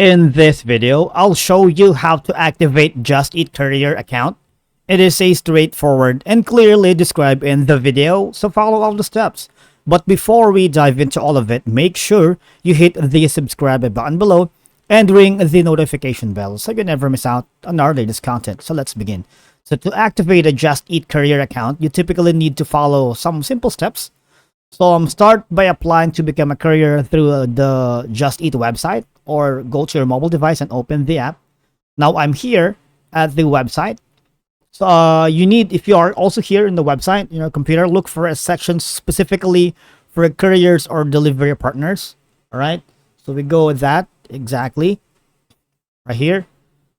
In this video, I'll show you how to activate Just Eat Courier account. It is a straightforward and clearly described in the video, so follow all the steps. But before we dive into all of it, make sure you hit the subscribe button below and ring the notification bell so you never miss out on our latest content. So let's begin. So to activate a Just Eat Courier account, you typically need to follow some simple steps. So start by applying to become a courier through the Just Eat website, or go to your mobile device and open the app. Now I'm here at the website. So you need, if you are also here in the website, your computer, look for a section specifically for couriers or delivery partners. All right. So we go with that exactly right here.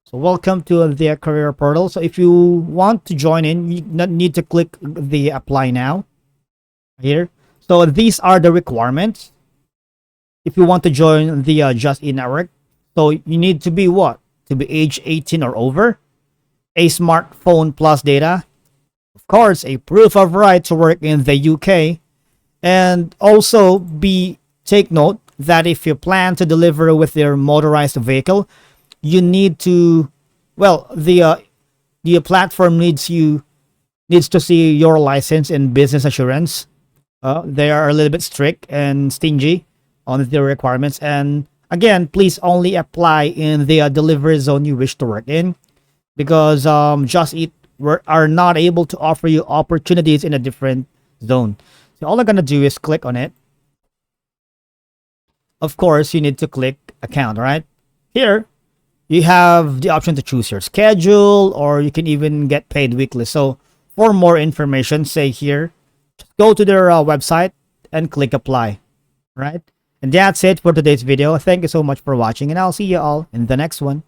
So welcome to the courier portal. So if you want to join in, you need to click the apply now here. So these are the requirements if you want to join the Just Eat network. So you need to be what? To be age 18 or over, a smartphone plus data, of course, a proof of right to work in the UK, and also take note that if you plan to deliver with your motorized vehicle, you need to, well, the platform needs to see your license and business assurance. They are a little bit strict and stingy on the requirements. And again, please only apply in the delivery zone you wish to work in, because Just Eat are not able to offer you opportunities in a different zone. So all I'm going to do is click on it. Of course, you need to click account, right? Here, you have the option to choose your schedule, or you can even get paid weekly. So for more information, say here, just go to their website and click apply, right? And that's it for today's video. Thank you so much for watching, and I'll see you all in the next one.